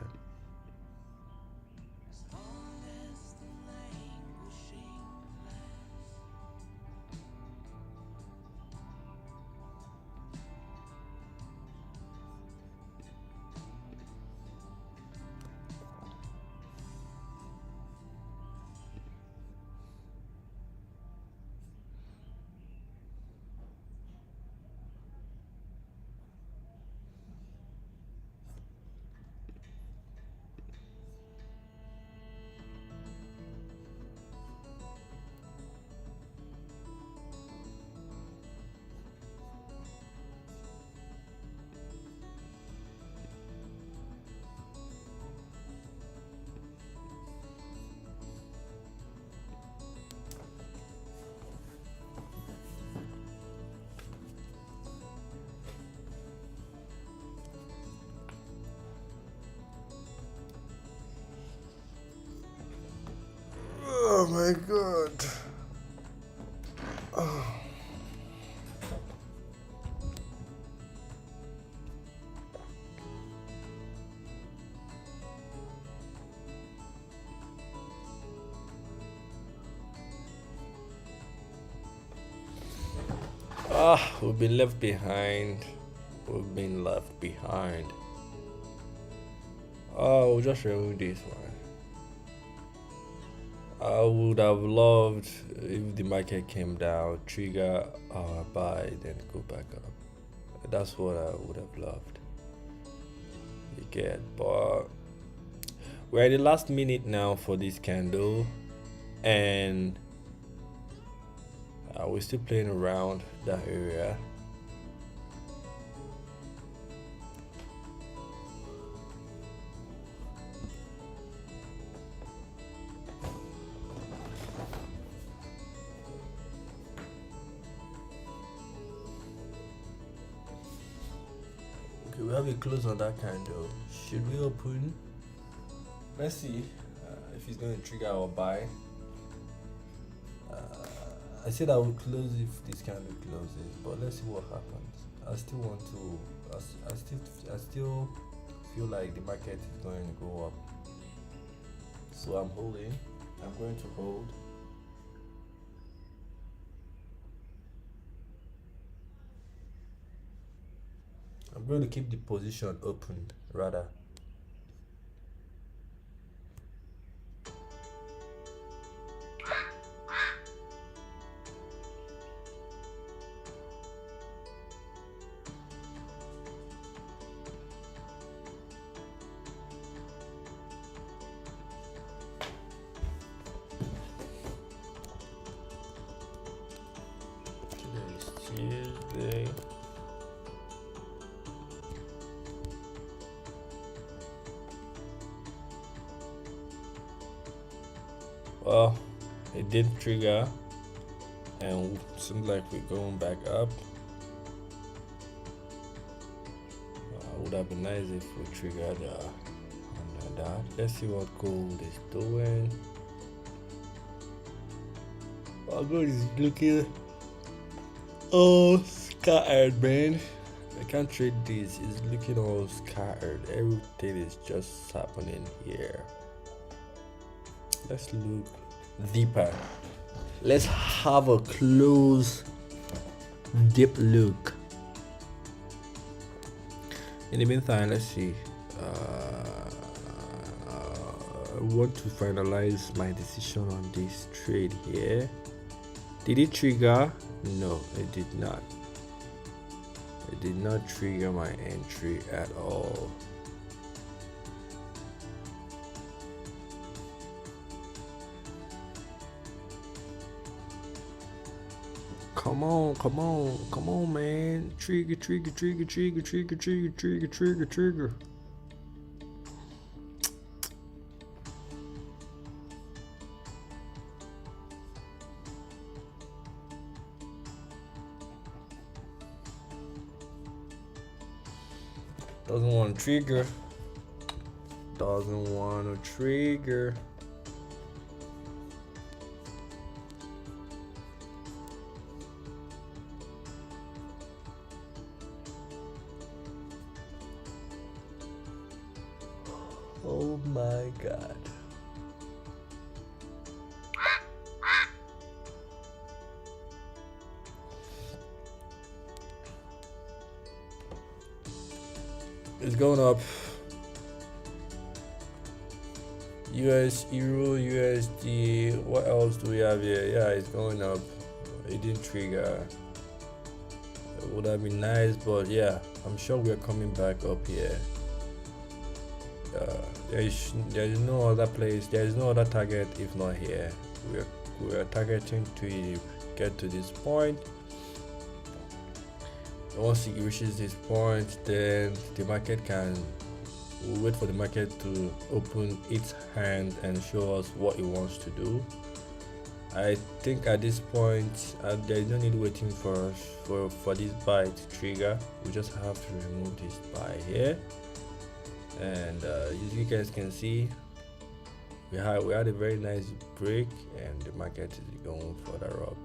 Oh my god. Oh. We've been left behind. Oh, we'll just remove this one. I would have loved if the market came down, trigger our buy, then go back up. That's what I would have loved. You get, but we're at the last minute now for this candle, and we're still playing around that area. Okay, we have a close on that candle. Should we open? Let's see if it's going to trigger our buy. I said I would close if this candle closes, but let's see what happens. I still want to. I still feel like the market is going to go up, so I'm holding. I'm going to hold. I'm going to keep the position open rather. Today is Tuesday. Well, it did trigger, and seems like we're going back up. Would have been nice if we triggered on that. Let's see what gold is doing. Well, gold is looking all scattered, man. I can't trade this. It's looking all scattered. Everything is just happening here. Let's look deeper. Let's have a close, deep look. In the meantime, let's see. I want to finalize my decision on this trade here. Did it trigger? No, it did not. It did not trigger my entry at all. Come on, come on, come on, man. Trigger, trigger, trigger, trigger, trigger, trigger, trigger, trigger, trigger. Doesn't want to trigger. Doesn't want to trigger. Oh my God. It's going up. US, Euro, USD. What else do we have here? Yeah, it's going up. It didn't trigger. It would have been nice, but yeah, I'm sure we're coming back up here. There is no other place. There is no other target if not here. We're targeting to get to this point. Once it reaches this point, then the market we'll wait for the market to open its hand and show us what it wants to do. I think at this point there is no need waiting for us for this buy to trigger. We just have to remove this buy here, and as you guys can see, we had a very nice break and the market is going further up.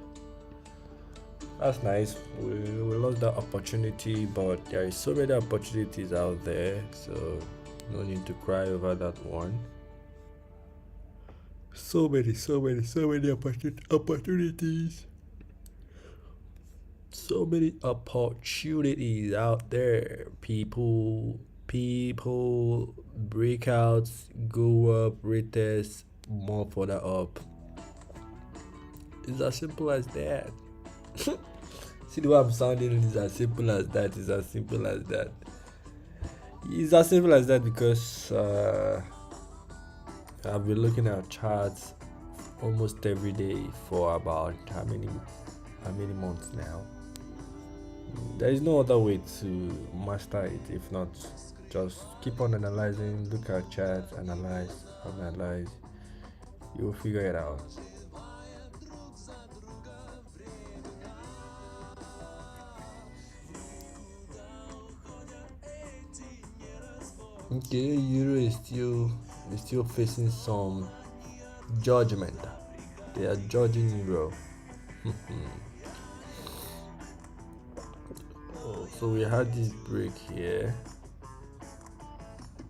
That's nice. We lost that opportunity, but there is so many opportunities out there, so no need to cry over that one. So many opportunities. So many opportunities out there. People, breakouts, go up, retest, more further up. It's as simple as that. See the way I'm sounding? It's as simple as that. It's as simple as that. It's as simple as that because I've been looking at charts almost every day for about how many months now. There is no other way to master it if not just keep on analyzing, look at charts, analyze. You'll figure it out. Okay, Euro is still facing some judgment. They are judging Euro. So we had this break here,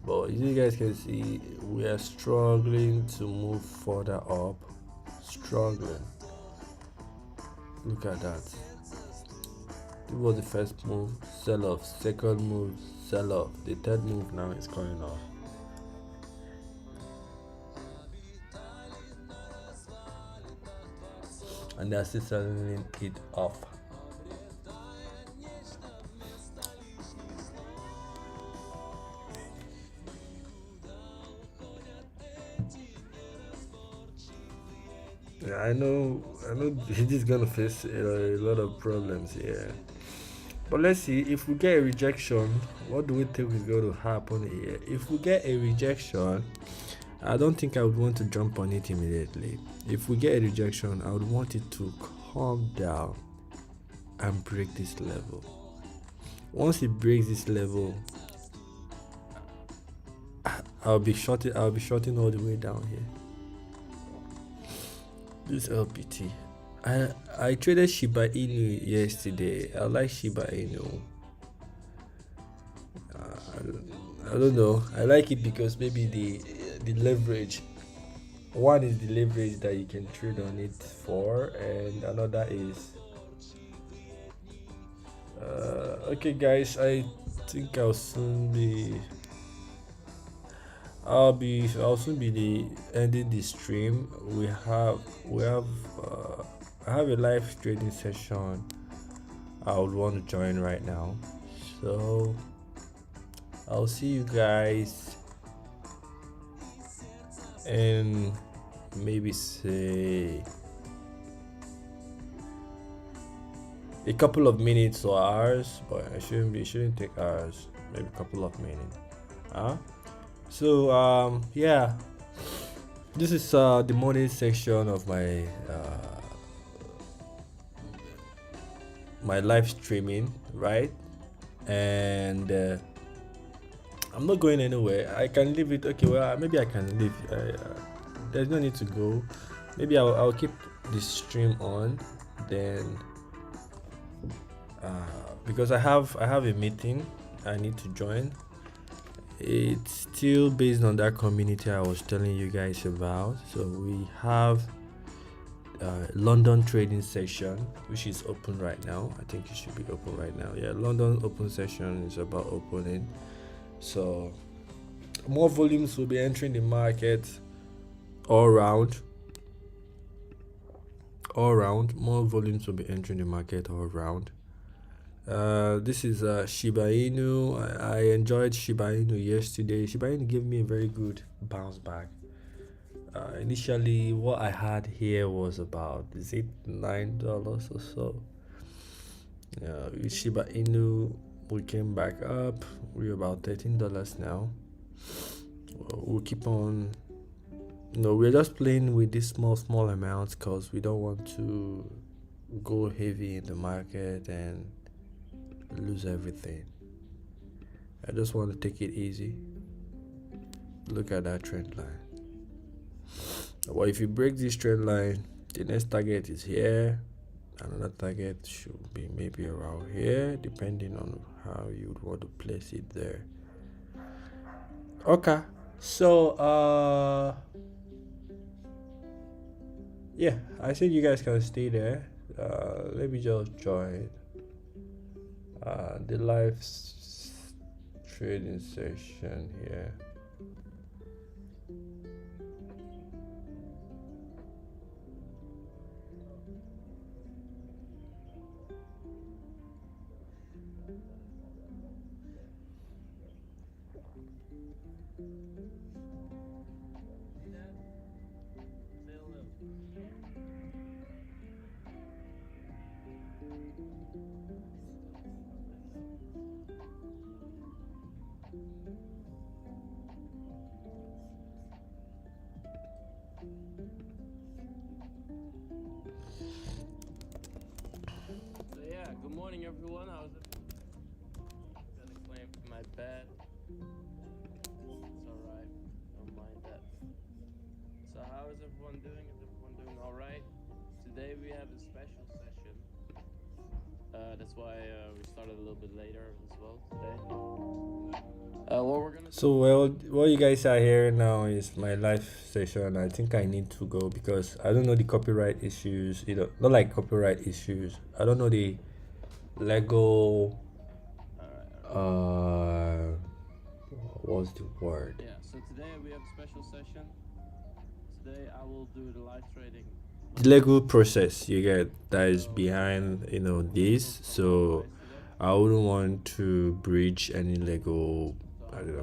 but as you guys can see, we are struggling to move further up. Struggling. Look at that. It was the first move, sell off. Second move, sell off. The third move now is coming off. And they're still selling it off. Yeah, I know he's gonna face a lot of problems here. But let's see, if we get a rejection, what do we think is going to happen here? If we get a rejection, I don't think I would want to jump on it immediately. If we get a rejection, I would want it to calm down and break this level. Once it breaks this level, I'll be shorting all the way down here. This LPT. I traded Shiba Inu yesterday. I like Shiba Inu. I don't know. I like it because maybe the leverage. One is the leverage that you can trade on it for, and another is. Okay, guys. I think I'll soon be ending the stream. I have a live trading session I would want to join right now, so I'll see you guys in maybe say a couple of minutes or hours, but it shouldn't take hours, maybe a couple of minutes. So yeah, this is the morning section of my my live streaming, right? And I'm not going anywhere. I can leave it. Okay, well, maybe I can leave. There's no need to go. Maybe I'll keep the stream on then, because I have a meeting I need to join. It's still based on that community I was telling you guys about. So we have London trading session, which is open right now. I think it should be open right now. Yeah, London open session is about opening. So more volumes will be entering the market all round. More volumes will be entering the market all round. This is Shiba Inu. I enjoyed Shiba Inu yesterday. Shiba Inu gave me a very good bounce back. Initially, what I had here was about $9 or so. With Shiba Inu, we came back up. We're about $13 now. We'll keep on. No, we're just playing with these small amounts because we don't want to go heavy in the market and lose everything. I just want to take it easy. Look at that trend line. Well, if you break this trend line, the next target is here. Another target should be maybe around here, depending on how you would want to place it there. Okay, so yeah, I think you guys can stay there. Let me just join the live trading session here. Good morning, everyone. How's it? I'm gonna claim my bed. It's alright. Don't mind that. So, how is everyone doing? Is everyone doing alright? Today we have a special session. That's why we started a little bit later as well today. What we're gonna. So, well, what you guys are hearing now is my live session. I think I need to go because I don't know the copyright issues. Not like copyright issues. I don't know the Lego. What's the word? Yeah, so today we have a special session. Today I will do the live trading. The Lego process you get that is behind this. So I wouldn't want to breach any Lego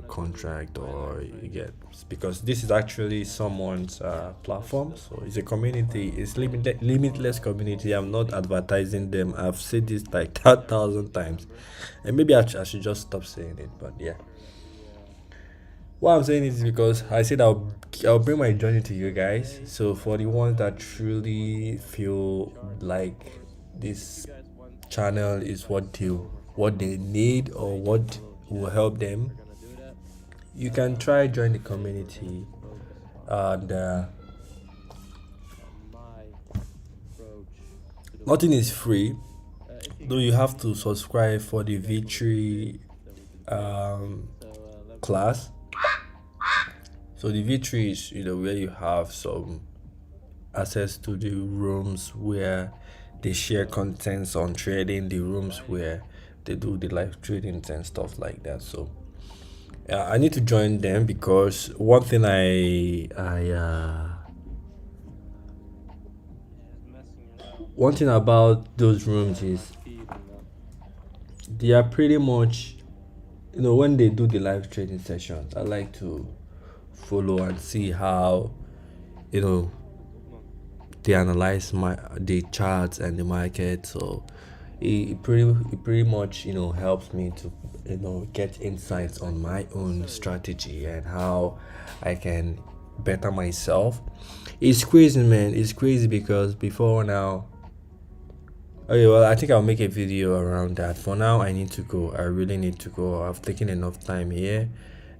contract or you get, because this is actually someone's platform, so it's a community, it's limitless community. I'm not advertising them. I've said this like 1,000 times, and maybe I should just stop saying it, but yeah. What I'm saying is because I said I'll bring my journey to you guys. So for the ones that truly feel like this channel is what they need or what will help them, you can try join the community. And nothing is free, though you have to subscribe for the victory class. So the V3 is where you have some access to the rooms where they share contents on trading, the rooms where they do the live trading and stuff like that. So I need to join them because one thing one thing about those rooms is they are pretty much, when they do the live trading sessions, I like to follow and see how they analyze the charts and the market. So it pretty much helps me to get insights on my own strategy and how I can better myself. It's crazy, man. It's crazy because before now, okay, well, I think I'll make a video around that. For now, I need to go. I really need to go. I've taken enough time here.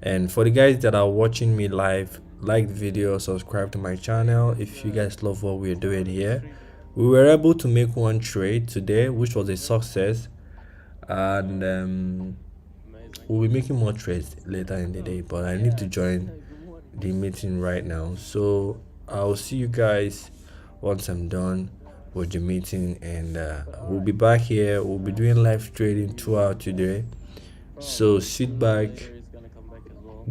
And for the guys that are watching me live, like the video, subscribe to my channel if you guys love what we're doing here. We were able to make one trade today, which was a success. And we'll be making more trades later in the day. But I need to join the meeting right now. So I'll see you guys once I'm done with the meeting, and we'll be back here. We'll be doing live trading throughout today, so sit back,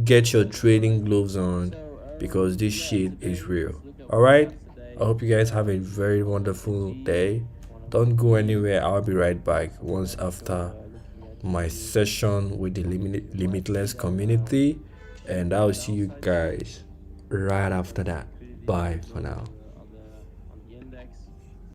get your trading gloves on, because this shit is real. All right, I hope you guys have a very wonderful day. Don't go anywhere. I'll be right back once after my session with the limitless community, and I'll see you guys right after that. Bye for now.